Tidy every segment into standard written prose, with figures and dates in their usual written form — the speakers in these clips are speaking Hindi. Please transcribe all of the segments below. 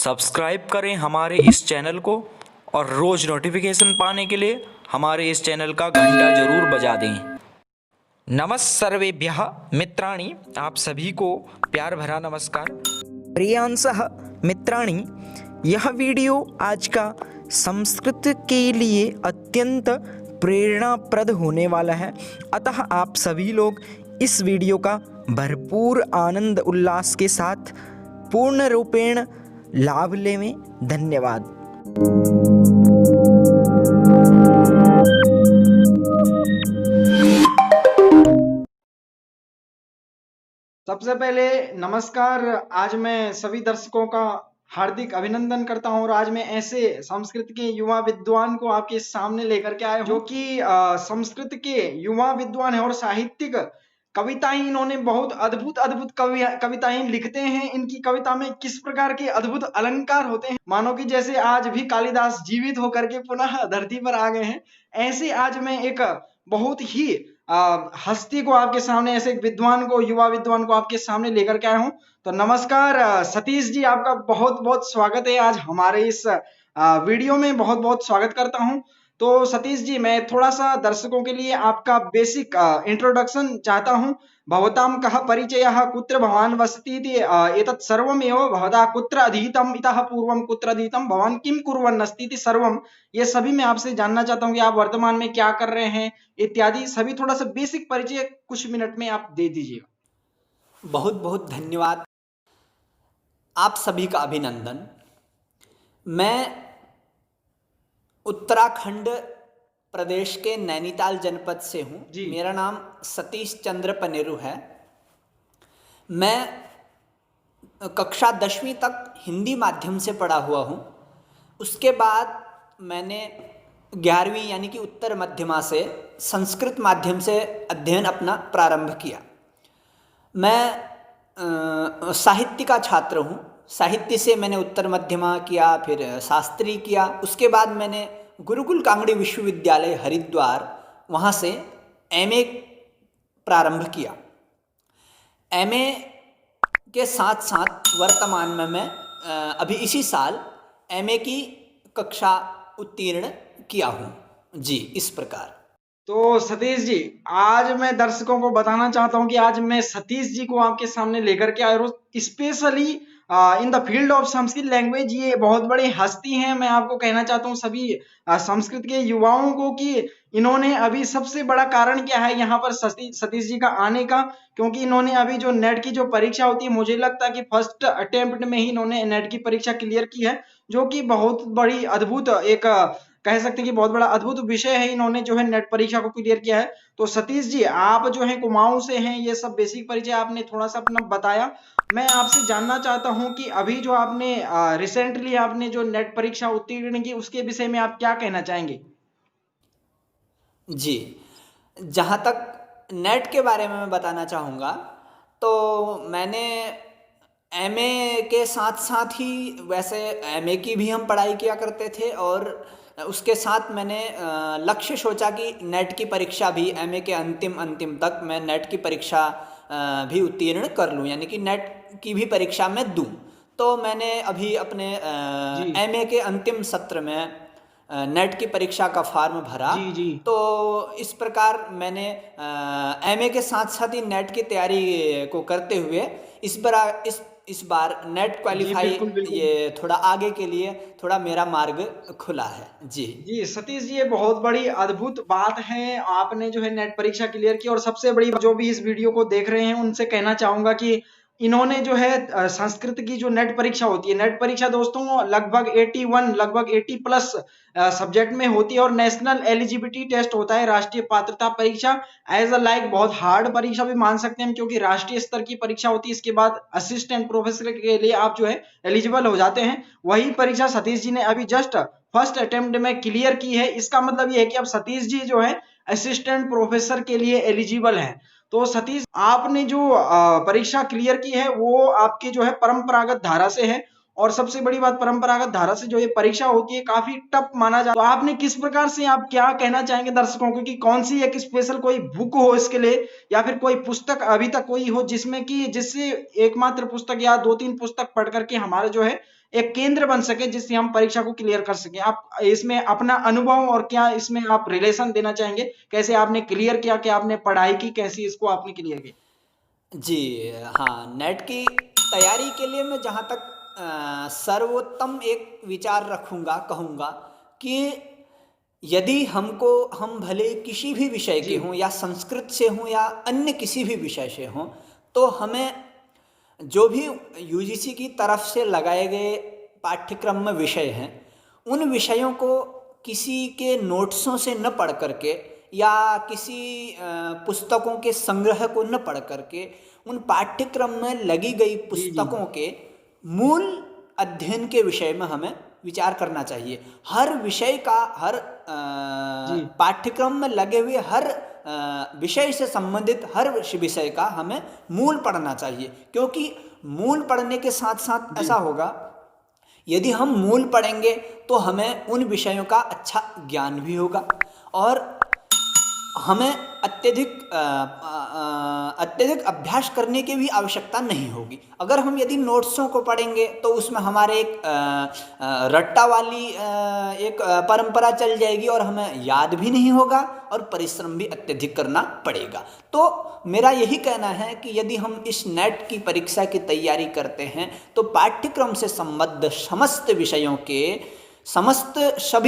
सब्सक्राइब करें हमारे इस चैनल को और रोज़ नोटिफिकेशन पाने के लिए हमारे इस चैनल का घंटा जरूर बजा दें। नमस्सर्वेभ्यः मित्राणि, आप सभी को प्यार भरा नमस्कार। प्रियांशः मित्राणि, यह वीडियो आज का संस्कृत के लिए अत्यंत प्रेरणाप्रद होने वाला है, अतः आप सभी लोग इस वीडियो का भरपूर आनंद उल्लास के साथ पूर्ण रूपेण लाभ लें। धन्यवाद। सबसे पहले नमस्कार। आज मैं सभी दर्शकों का हार्दिक अभिनंदन करता हूं और आज मैं ऐसे संस्कृत के युवा विद्वान को आपके सामने लेकर के आया हूं जो कि संस्कृत के युवा विद्वान है और साहित्यिक कविताएं इन्होंने बहुत अद्भुत अद्भुत कविताएं लिखते हैं। इनकी कविता में किस प्रकार के अद्भुत अलंकार होते हैं, मानो कि जैसे आज भी कालिदास जीवित होकर के पुनः धरती पर आ गए हैं। ऐसे आज मैं एक बहुत ही हस्ती को आपके सामने, ऐसे एक विद्वान को, युवा विद्वान को आपके सामने लेकर के आया हूं। तो नमस्कार सतीश जी, आपका बहुत बहुत स्वागत है आज हमारे इस वीडियो में। बहुत बहुत स्वागत करता हूं। तो सतीश जी, मैं थोड़ा सा दर्शकों के लिए आपका बेसिक इंट्रोडक्शन चाहता हूं। भवतां कः परिचयः, कुत्र भवान् वसति इति एतत् सर्वमेव भवता कुत्र अधीतम्, इतः पूर्वं कुत्र अधीतम्, भवान् किं कुर्वन् अस्ति इति सर्वं, ये सभी मैं आपसे जानना चाहता हूं कि आप वर्तमान में क्या कर रहे हैं इत्यादि सभी। थोड़ा सा बेसिक परिचय कुछ मिनट में आप दे दीजिएगा। बहुत बहुत धन्यवाद, आप सभी का अभिनंदन। मैं उत्तराखंड प्रदेश के नैनीताल जनपद से हूँ। मेरा नाम सतीश चंद्र पनेरू है। मैं कक्षा 10वीं तक हिंदी माध्यम से पढ़ा हुआ हूँ। उसके बाद मैंने 11वीं यानी कि उत्तर मध्यमा से संस्कृत माध्यम से अध्ययन अपना प्रारंभ किया। मैं साहित्य का छात्र हूँ। साहित्य से मैंने उत्तर मध्यमा किया, फिर शास्त्री किया। उसके बाद मैंने गुरुकुल कांगड़ी विश्वविद्यालय हरिद्वार, वहाँ से एमए प्रारंभ किया। एमए के साथ साथ वर्तमान में मैं अभी इसी साल एमए की कक्षा उत्तीर्ण किया हूँ जी। इस प्रकार। तो सतीश जी, आज मैं दर्शकों को बताना चाहता हूं कि आज मैं सतीश जी को आपके सामने लेकर के आया हूं specially in the field of Sanskrit language. ये बहुत बड़ी हस्ती हैं। मैं आपको कहना चाहता हूं सभी संस्कृत के युवाओं को कि इन्होंने अभी सबसे बड़ा कारण क्या है यहाँ पर सतीश जी का आने का, क्योंकि इन्होंने अभी जो नेट की जो परीक्षा होती है, मुझे लगता है कि फर्स्ट अटेम्प्ट में ही इन्होंने नेट की परीक्षा क्लियर की है, जो कि बहुत बड़ी अद्भुत एक कह सकते हैं कि बहुत बड़ा अद्भुत विषय है। इन्होंने जो है नेट परीक्षा को क्लियर किया है। तो सतीश जी, आप जो है कुमाऊं से हैं, ये सब बेसिक परिचय आपने थोड़ा सा अपना बताया। मैं आपसे जानना चाहता हूं कि अभी जो आपने रिसेंटली आपने जो नेट परीक्षा उत्तीर्ण की, उसके विषय में आप क्या कहना चाहेंगे? जी, जहाँ तक नेट के बारे में मैं बताना चाहूँगा, तो मैंने एमए के साथ साथ ही, वैसे एमए की भी हम पढ़ाई किया करते थे, और उसके साथ मैंने लक्ष्य सोचा कि नेट की परीक्षा भी, एमए के अंतिम तक मैं नेट की परीक्षा भी उत्तीर्ण कर लूँ, यानी कि नेट की भी परीक्षा मैं दूँ। तो मैंने अभी अपने एमए के अंतिम सत्र में नेट की परीक्षा का फॉर्म भरा। तो इस प्रकार मैंने एमए के साथ साथ ही नेट की तैयारी को करते हुए इस बार नेट क्वालिफाई, ये थोड़ा आगे के लिए थोड़ा मेरा मार्ग खुला है जी। सतीश जी, ये बहुत बड़ी अद्भुत बात है। आपने जो है नेट परीक्षा क्लियर की, और सबसे बड़ी जो भी इस वीडियो को देख रहे हैं उनसे कहना चाहूंगा कि इन्होंने जो है संस्कृत की जो नेट परीक्षा होती है, नेट परीक्षा दोस्तों लगभग 81, लगभग 80 प्लस सब्जेक्ट में होती है, और नेशनल एलिजिबिलिटी टेस्ट होता है, राष्ट्रीय पात्रता परीक्षा। एज अ लाइक बहुत हार्ड परीक्षा भी मान सकते हैं, क्योंकि राष्ट्रीय स्तर की परीक्षा होती है। इसके बाद असिस्टेंट प्रोफेसर के लिए आप जो है एलिजिबल हो जाते हैं। वही परीक्षा सतीश जी ने अभी जस्ट फर्स्ट अटेम्प्ट में क्लियर की है। इसका मतलब ये है कि अब सतीश जी जो है असिस्टेंट प्रोफेसर के लिए एलिजिबल हैं। तो सतीश, आपने जो परीक्षा क्लियर की है वो आपके जो है परंपरागत धारा से है, और सबसे बड़ी बात, परंपरागत धारा से जो ये परीक्षा होती है काफी टफ माना जाता है। तो आपने किस प्रकार से, आप क्या कहना चाहेंगे दर्शकों को कि कौन सी एक स्पेशल कोई बुक हो इसके लिए, या फिर कोई पुस्तक अभी तक कोई हो जिसमें कि जिससे एकमात्र पुस्तक या 2-3 पुस्तक पढ़ करके हमारे जो है एक केंद्र बन सके जिससे हम परीक्षा को क्लियर कर सके। आप इसमें अपना अनुभव और क्या इसमें आप रिलेशन देना चाहेंगे, कैसे आपने क्लियर किया, क्या आपने पढ़ाई की, कैसी इसको आपने क्लियर की? जी हाँ, नेट की तैयारी के लिए मैं जहाँ तक सर्वोत्तम एक विचार रखूँगा, कहूँगा कि यदि हम भले किसी भी विषय के हों, या संस्कृत से हों या अन्य किसी भी विषय से हों, तो हमें जो भी यूजीसी की तरफ से लगाए गए पाठ्यक्रम में विषय हैं, उन विषयों को किसी के नोट्सों से न पढ़ करके या किसी पुस्तकों के संग्रह को न पढ़ करके, उन पाठ्यक्रम में लगी गई पुस्तकों के मूल अध्ययन के विषय में हमें विचार करना चाहिए। हर विषय का, हर पाठ्यक्रम में लगे हुए हर विषय से संबंधित हर विषय का हमें मूल पढ़ना चाहिए, क्योंकि मूल पढ़ने के साथ साथ ऐसा होगा, यदि हम मूल पढ़ेंगे तो हमें उन विषयों का अच्छा ज्ञान भी होगा और हमें अत्यधिक अभ्यास करने की भी आवश्यकता नहीं होगी। अगर हम यदि नोट्सों को पढ़ेंगे तो उसमें हमारे एक रट्टा वाली एक परंपरा चल जाएगी और हमें याद भी नहीं होगा और परिश्रम भी अत्यधिक करना पड़ेगा। तो मेरा यही कहना है कि यदि हम इस नेट की परीक्षा की तैयारी करते हैं तो पाठ्यक्रम से संबद्ध सभी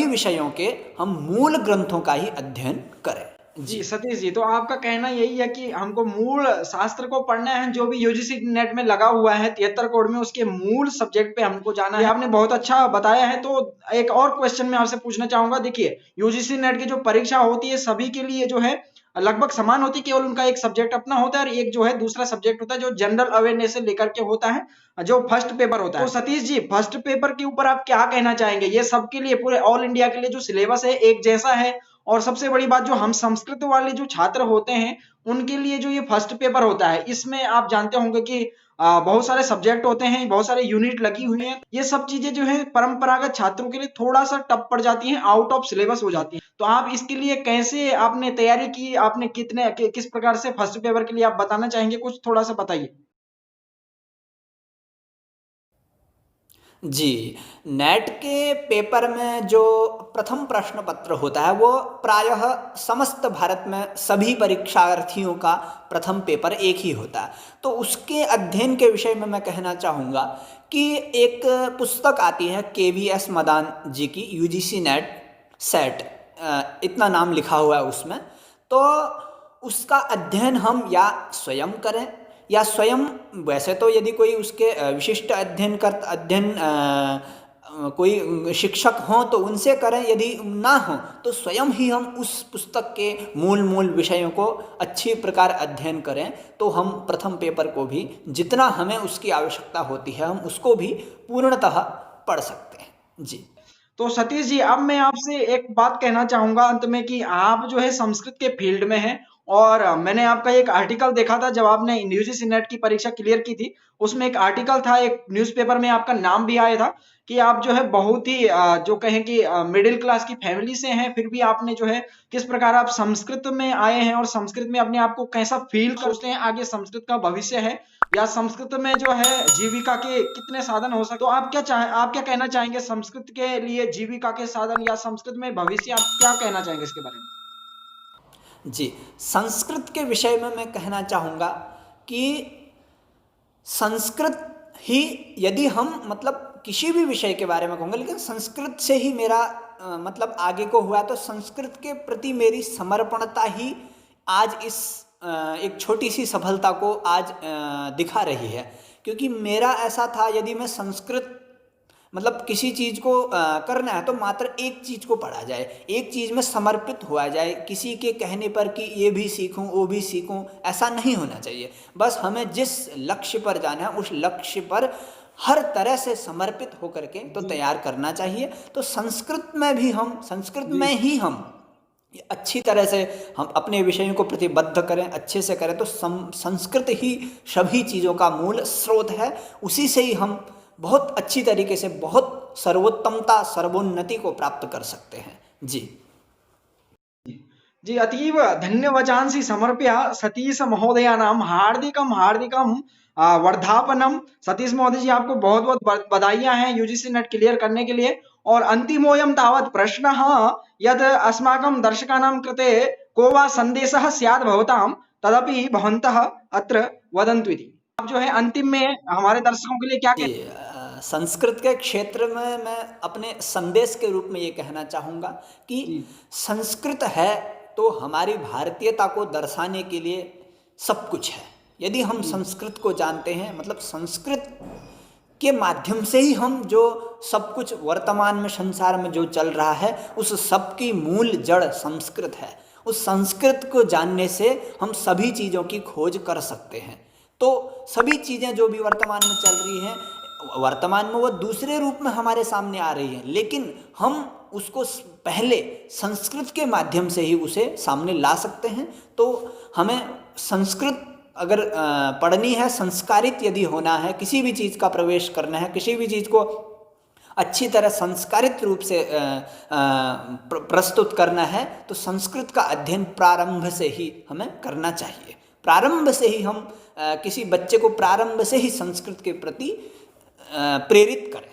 विषयों के हम मूल ग्रंथों का ही अध्ययन करें। जी सतीश जी, तो आपका कहना यही है कि हमको मूल शास्त्र को पढ़ना है, जो भी यूजीसी नेट में लगा हुआ है 73 कोड में, उसके मूल सब्जेक्ट पे हमको जाना है। आपने बहुत अच्छा बताया है। तो एक और क्वेश्चन मैं आपसे पूछना चाहूंगा। देखिए, यूजीसी नेट की जो परीक्षा होती है सभी के लिए जो है लगभग समान होती है, केवल उनका एक सब्जेक्ट अपना होता है और एक जो है दूसरा सब्जेक्ट होता है जो जनरल अवेयरनेस से लेकर के होता है, जो फर्स्ट पेपर होता है। तो सतीश जी, फर्स्ट पेपर के ऊपर आप क्या कहना चाहेंगे? ये सबके लिए, पूरे ऑल इंडिया के लिए जो सिलेबस है एक जैसा है? और सबसे बड़ी बात, जो हम संस्कृत वाले जो छात्र होते हैं उनके लिए जो ये फर्स्ट पेपर होता है, इसमें आप जानते होंगे कि बहुत सारे सब्जेक्ट होते हैं, बहुत सारे यूनिट लगी हुई हैं। ये सब चीजें जो है परंपरागत छात्रों के लिए थोड़ा सा टफ पड़ जाती हैं, आउट ऑफ सिलेबस हो जाती हैं। तो आप इसके लिए कैसे आपने तैयारी की, आपने किस प्रकार से फर्स्ट पेपर के लिए आप बताना चाहेंगे? कुछ थोड़ा सा बताइए। जी, नेट के पेपर में जो प्रथम प्रश्न पत्र होता है वो प्रायः समस्त भारत में सभी परीक्षार्थियों का प्रथम पेपर एक ही होता है। तो उसके अध्ययन के विषय में मैं कहना चाहूँगा कि एक पुस्तक आती है KVS मदान जी की, यूजीसी नेट सेट, इतना नाम लिखा हुआ है उसमें। तो उसका अध्ययन हम या स्वयं करें या स्वयं, वैसे तो यदि कोई उसके विशिष्ट कोई शिक्षक हों तो उनसे करें, यदि ना हो तो स्वयं ही हम उस पुस्तक के मूल विषयों को अच्छी प्रकार अध्ययन करें, तो हम प्रथम पेपर को भी जितना हमें उसकी आवश्यकता होती है हम उसको भी पूर्णतः पढ़ सकते हैं। जी, तो सतीश जी, अब मैं आपसे एक बात कहना चाहूंगा अंत में कि आप जो है संस्कृत के फील्ड में हैं और मैंने आपका एक आर्टिकल देखा था जब आपने यूजीसी नेट की परीक्षा क्लियर की थी। उसमें एक आर्टिकल था, एक न्यूज़पेपर में आपका नाम भी आया था कि आप जो है बहुत ही जो कहें कि मिडिल क्लास की फैमिली से हैं, फिर भी आपने जो है किस प्रकार आप संस्कृत में आए हैं और संस्कृत में अपने आप को कैसा फील करते हैं, आगे संस्कृत का भविष्य है या संस्कृत में जो है जीविका के कितने साधन हो सकते। तो आप क्या कहना चाहेंगे संस्कृत के लिए जीविका के साधन या संस्कृत में भविष्य, आप क्या कहना चाहेंगे इसके बारे में? जी, संस्कृत के विषय में मैं कहना चाहूँगा कि संस्कृत ही, यदि हम मतलब किसी भी विषय के बारे में कहूँगा, लेकिन संस्कृत से ही मेरा मतलब आगे को हुआ, तो संस्कृत के प्रति मेरी समर्पणता ही आज इस एक छोटी सी सफलता को आज दिखा रही है। क्योंकि मेरा ऐसा था, यदि मैं संस्कृत मतलब किसी चीज़ को करना है तो मात्र एक चीज़ को पढ़ा जाए, एक चीज़ में समर्पित हुआ जाए, किसी के कहने पर कि ये भी सीखूं वो भी सीखूं, ऐसा नहीं होना चाहिए। बस हमें जिस लक्ष्य पर जाना है उस लक्ष्य पर हर तरह से समर्पित होकर के तो तैयार करना चाहिए। तो संस्कृत में ही हम अच्छी तरह से हम अपने विषयों को प्रतिबद्ध करें, अच्छे से करें, तो संस्कृत ही सभी चीज़ों का मूल स्रोत है। उसी से ही हम बहुत अच्छी तरीके से बहुत सर्वोत्तमता सर्वोन्नति को प्राप्त कर सकते हैं। जी जी, अतीव धन्यवाचांसि समर्प्य सतीश महोदयानां हार्दिकं वर्धापनम। सतीश महोदय जी, आपको बहुत बहुत बधाइयां हैं यूजीसी नेट क्लियर करने के लिए। और अंतिमोऽयं तावत् प्रश्नः यद् अस्माकं दर्शकानां कृते को वा सन्देशः स्यात् भवतां तदपि भवन्तः अत्र वदन्तु इति। आप जो है अंतिम में हमारे दर्शकों के लिए क्या संस्कृत के क्षेत्र में मैं अपने संदेश के रूप में ये कहना चाहूँगा कि संस्कृत है तो हमारी भारतीयता को दर्शाने के लिए सब कुछ है। यदि हम संस्कृत को जानते हैं, मतलब संस्कृत के माध्यम से ही हम जो सब कुछ वर्तमान में संसार में जो चल रहा है उस सब की मूल जड़ संस्कृत है। उस संस्कृत को जानने से हम सभी चीज़ों की खोज कर सकते हैं। तो सभी चीज़ें जो भी वर्तमान में चल रही हैं, वर्तमान में वो दूसरे रूप में हमारे सामने आ रही है, लेकिन हम उसको पहले संस्कृत के माध्यम से ही उसे सामने ला सकते हैं। तो हमें संस्कृत अगर पढ़नी है, संस्कारित यदि होना है, किसी भी चीज़ का प्रवेश करना है, किसी भी चीज़ को अच्छी तरह संस्कारित रूप से प्रस्तुत करना है, तो संस्कृत का अध्ययन प्रारंभ से ही हमें करना चाहिए। प्रारंभ से ही हम किसी बच्चे को प्रारंभ से ही संस्कृत के प्रति प्रेरित करें।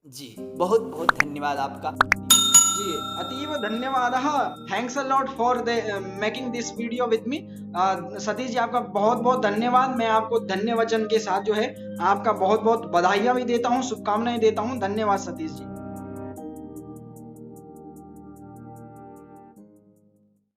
जी बहुत बहुत धन्यवाद आपका। जी, अतीव धन्यवादः। Thanks a lot for making this video with me. Satish ji, आपका बहुत बहुत धन्यवाद। मैं आपको धन्यवाचन के साथ जो है आपका बहुत बहुत बधाइयाँ भी देता हूँ, शुभकामनाएं देता हूँ। धन्यवाद सतीश जी।